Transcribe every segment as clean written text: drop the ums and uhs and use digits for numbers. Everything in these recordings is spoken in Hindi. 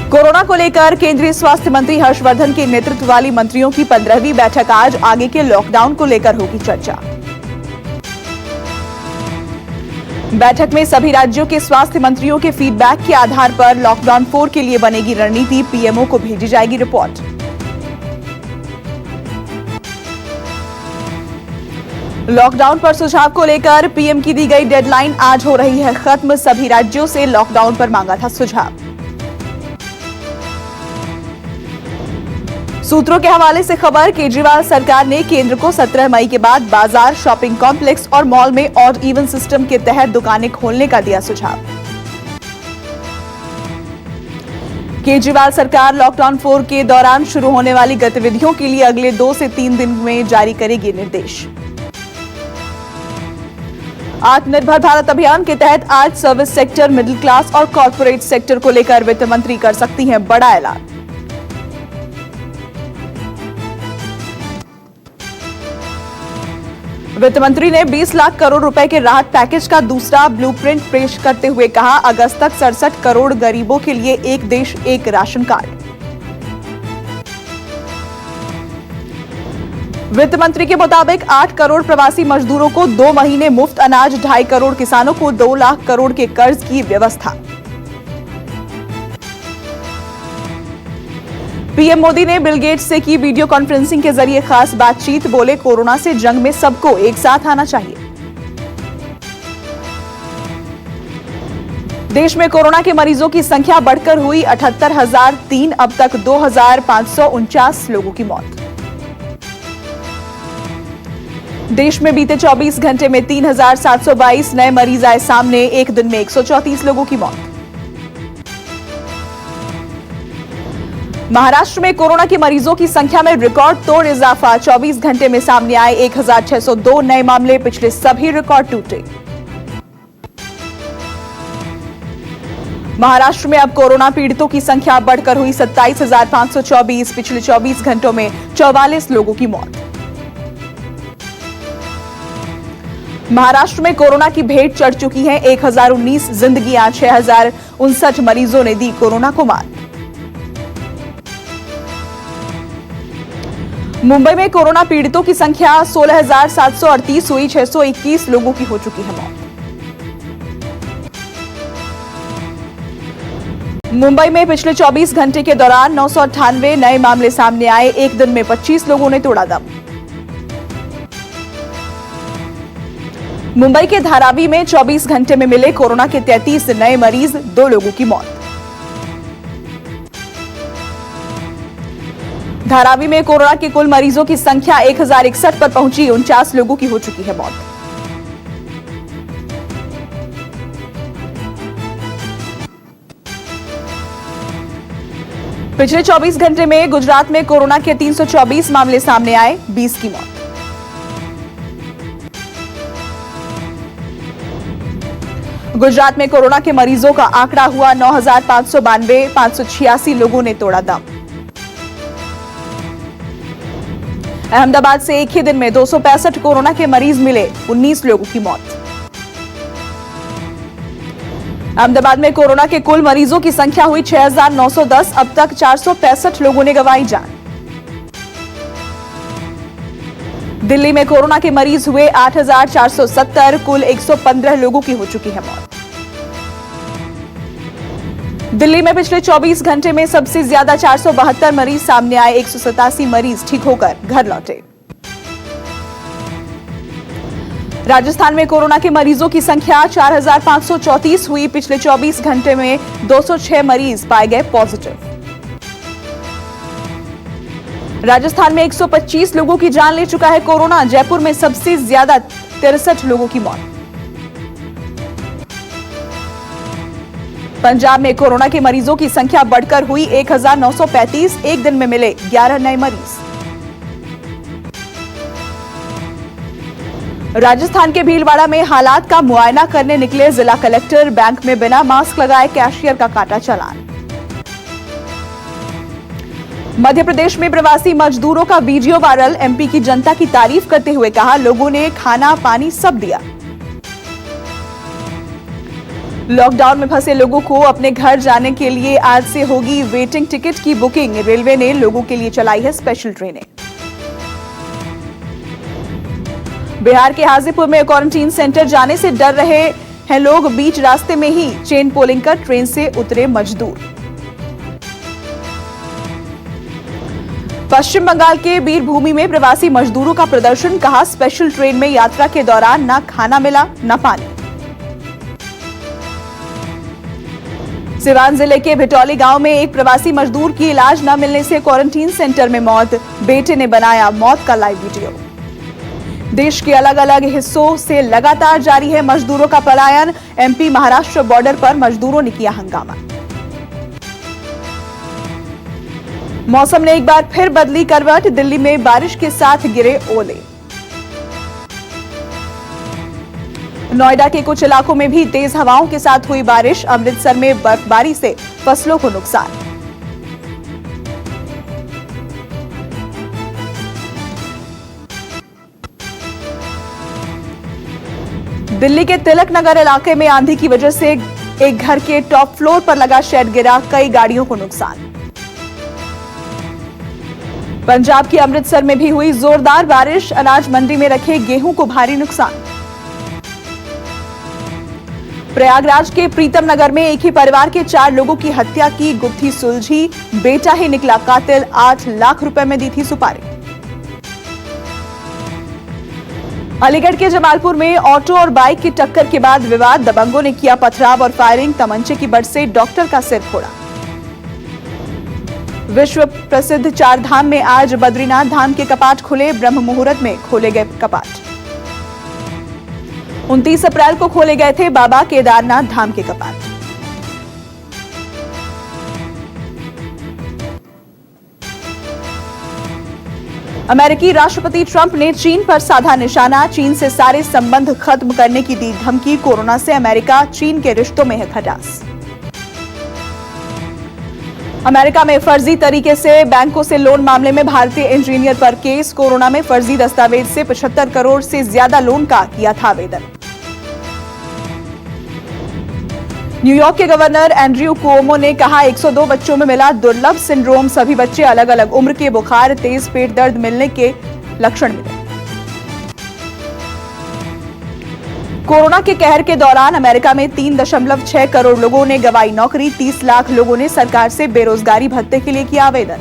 कोरोना को लेकर केंद्रीय स्वास्थ्य मंत्री हर्षवर्धन के नेतृत्व वाली मंत्रियों की 15वीं बैठक आज। आगे के लॉकडाउन को लेकर होगी चर्चा। बैठक में सभी राज्यों के स्वास्थ्य मंत्रियों के फीडबैक के आधार पर लॉकडाउन 4 के लिए बनेगी रणनीति। पीएमओ को भेजी जाएगी रिपोर्ट। लॉकडाउन पर सुझाव को लेकर पीएम की दी गई डेडलाइन आज हो रही है खत्म। सभी राज्यों से लॉकडाउन पर मांगा था सुझाव। सूत्रों के हवाले से खबर, केजरीवाल सरकार ने केंद्र को 17 मई के बाद बाजार, शॉपिंग कॉम्प्लेक्स और मॉल में ऑड इवन सिस्टम के तहत दुकानें खोलने का दिया सुझाव। केजरीवाल सरकार लॉकडाउन 4 के दौरान शुरू होने वाली गतिविधियों के लिए अगले 2 से 3 दिन में जारी करेगी निर्देश। आत्मनिर्भर भारत अभियान के तहत आज सर्विस सेक्टर, मिडिल क्लास और कॉर्पोरेट सेक्टर को लेकर वित्त मंत्री कर सकती हैं बड़ा ऐलान। वित्त मंत्री ने 20 लाख करोड़ रुपए के राहत पैकेज का दूसरा ब्लूप्रिंट पेश करते हुए कहा, अगस्त तक 67 करोड़ गरीबों के लिए एक देश एक राशन कार्ड। वित्त मंत्री के मुताबिक 8 करोड़ प्रवासी मजदूरों को 2 महीने मुफ्त अनाज, 2.5 करोड़ किसानों को 2 लाख करोड़ के कर्ज की व्यवस्था। पीएम मोदी ने बिल गेट्स से की वीडियो कॉन्फ्रेंसिंग के जरिए खास बातचीत। बोले, कोरोना से जंग में सबको एक साथ आना चाहिए। देश में कोरोना के मरीजों की संख्या बढ़कर हुई 78,003। अब तक 2,549 लोगों की मौत। देश में बीते 24 घंटे में 3,722 नए मरीज आए सामने। एक दिन में 134 लोगों की मौत। महाराष्ट्र में कोरोना के मरीजों की संख्या में रिकॉर्ड तोड़ इजाफा। 24 घंटे में सामने आए 1,602 नए मामले। पिछले सभी रिकॉर्ड टूटे। महाराष्ट्र में अब कोरोना पीड़ितों की संख्या बढ़कर हुई 27,524। पिछले 24 घंटों में 44 लोगों की मौत। महाराष्ट्र में कोरोना की भेंट चढ़ चुकी है 1,019 जिंदगियां। 6,059 मरीजों ने दी कोरोना को मात। मुंबई में कोरोना पीड़ितों की संख्या 16,738 हुई। 621 लोगों की हो चुकी है मौत। मुंबई में पिछले 24 घंटे के दौरान 998 नए मामले सामने आए। एक दिन में 25 लोगों ने तोड़ा दम। मुंबई के धारावी में 24 घंटे में मिले कोरोना के 33 नए मरीज, 2 लोगों की मौत। धारावी में कोरोना के कुल मरीजों की संख्या 1,061 पर पहुंची। 49 लोगों की हो चुकी है मौत। पिछले 24 घंटे में गुजरात में कोरोना के 324 मामले सामने आए। 20 की मौत। गुजरात में कोरोना के मरीजों का आंकड़ा हुआ 9,592। 586 लोगों ने तोड़ा दम। अहमदाबाद से एक ही दिन में 265 कोरोना के मरीज मिले। 19 लोगों की मौत। अहमदाबाद में कोरोना के कुल मरीजों की संख्या हुई 6,910। अब तक 465 लोगों ने गंवाई जान। दिल्ली में कोरोना के मरीज हुए 8,470। कुल 115 लोगों की हो चुकी है मौत। दिल्ली में पिछले 24 घंटे में सबसे ज्यादा 472 मरीज सामने आए। 187 मरीज ठीक होकर घर लौटे। राजस्थान में कोरोना के मरीजों की संख्या 4,534 हुई। पिछले 24 घंटे में 206 मरीज पाए गए पॉजिटिव। राजस्थान में 125 लोगों की जान ले चुका है कोरोना। जयपुर में सबसे ज्यादा 63 लोगों की मौत। पंजाब में कोरोना के मरीजों की संख्या बढ़कर हुई 1,935। एक दिन में मिले 11 नए मरीज। राजस्थान के भीलवाड़ा में हालात का मुआयना करने निकले जिला कलेक्टर। बैंक में बिना मास्क लगाए कैशियर का काटा चालान। मध्य प्रदेश में प्रवासी मजदूरों का वीडियो वायरल। एमपी की जनता की तारीफ करते हुए कहा, लोगों ने खाना पानी सब दिया। लॉकडाउन में फंसे लोगों को अपने घर जाने के लिए आज से होगी वेटिंग टिकट की बुकिंग। रेलवे ने लोगों के लिए चलाई है स्पेशल ट्रेनें। बिहार के हाजीपुर में क्वारंटीन सेंटर जाने से डर रहे हैं लोग। बीच रास्ते में ही चेन पोलिंग कर ट्रेन से उतरे मजदूर। पश्चिम बंगाल के बीरभूमि में प्रवासी मजदूरों का प्रदर्शन। कहा, स्पेशल ट्रेन में यात्रा के दौरान न खाना मिला न पानी। सिवान जिले के भिटौली गांव में एक प्रवासी मजदूर की इलाज न मिलने से क्वारंटीन सेंटर में मौत। बेटे ने बनाया मौत का लाइव वीडियो। देश के अलग अलग हिस्सों से लगातार जारी है मजदूरों का पलायन। एमपी महाराष्ट्र बॉर्डर पर मजदूरों ने किया हंगामा। मौसम ने एक बार फिर बदली करवट। दिल्ली में बारिश के साथ गिरे ओले। नोएडा के कुछ इलाकों में भी तेज हवाओं के साथ हुई बारिश। अमृतसर में बर्फबारी से फसलों को नुकसान। दिल्ली के तिलक नगर इलाके में आंधी की वजह से एक घर के टॉप फ्लोर पर लगा शेड गिरा। कई गाड़ियों को नुकसान। पंजाब के अमृतसर में भी हुई जोरदार बारिश। अनाज मंडी में रखे गेहूं को भारी नुकसान। प्रयागराज के प्रीतम नगर में एक ही परिवार के 4 लोगों की हत्या की गुत्थी सुलझी। बेटा ही निकला कातिल। 8 लाख रुपए में दी थी सुपारी। अलीगढ़ के जमालपुर में ऑटो और बाइक की टक्कर के बाद विवाद। दबंगों ने किया पथराव और फायरिंग। तमंचे की बट से डॉक्टर का सिर फोड़ा। विश्व प्रसिद्ध 4 धाम में आज बद्रीनाथ धाम के कपाट खुले। ब्रह्म मुहूर्त में खोले गए कपाट। 29 अप्रैल को खोले गए थे बाबा केदारनाथ धाम के कपाट। अमेरिकी राष्ट्रपति ट्रंप ने चीन पर साधा निशाना। चीन से सारे संबंध खत्म करने की दी धमकी। कोरोना से अमेरिका चीन के रिश्तों में है खटास। अमेरिका में फर्जी तरीके से बैंकों से लोन मामले में भारतीय इंजीनियर पर केस। कोरोना में फर्जी दस्तावेज से 75 करोड़ से ज्यादा लोन का किया था आवेदन। न्यूयॉर्क के गवर्नर एंड्रयू कुओमो ने कहा, 102 बच्चों में मिला दुर्लभ सिंड्रोम। सभी बच्चे अलग अलग उम्र के बुखार, तेज पेट दर्द मिलने के लक्षण मिले। कोरोना के कहर के दौरान अमेरिका में 3.6 करोड़ लोगों ने गंवाई नौकरी। 30 लाख लोगों ने सरकार से बेरोजगारी भत्ते के लिए किया आवेदन।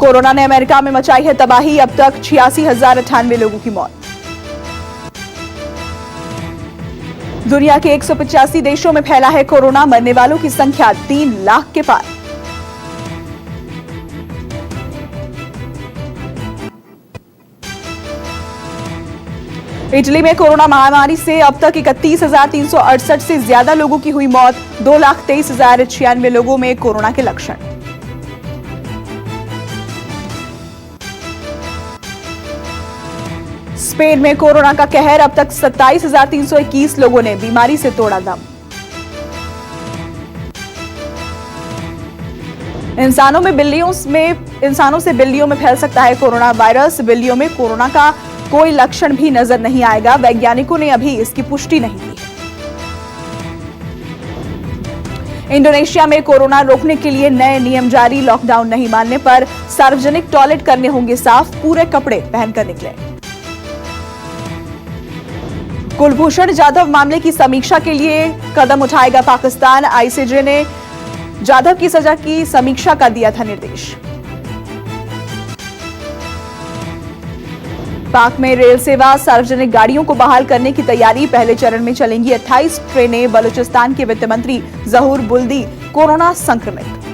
कोरोना ने अमेरिका में मचाई है तबाही। अब तक 86,098 लोगों की मौत। दुनिया के 185 देशों में फैला है कोरोना। मरने वालों की संख्या 3 लाख के पार। इटली में कोरोना महामारी से अब तक 31,368 से ज्यादा लोगों की हुई मौत। 2,23,096 लोगों में कोरोना के लक्षण। स्पेन में कोरोना का कहर। अब तक 27,321 लोगों ने बीमारी से तोड़ा दम। इंसानों से बिल्लियों में फैल सकता है कोरोना वायरस। बिल्लियों में कोरोना का कोई लक्षण भी नजर नहीं आएगा। वैज्ञानिकों ने अभी इसकी पुष्टि नहीं की है। इंडोनेशिया में कोरोना रोकने के लिए नए नियम जारी। लॉकडाउन नहीं मानने पर सार्वजनिक टॉयलेट करने होंगे साफ। पूरे कपड़े पहनकर निकले। कुलभूषण जाधव मामले की समीक्षा के लिए कदम उठाएगा पाकिस्तान। आईसीजे ने जाधव की सजा की समीक्षा का दिया था निर्देश। पाक में रेल सेवा, सार्वजनिक गाड़ियों को बहाल करने की तैयारी। पहले चरण में चलेंगी 28 ट्रेनें। बलूचिस्तान के वित्त मंत्री जहूर बुल्दी कोरोना संक्रमित।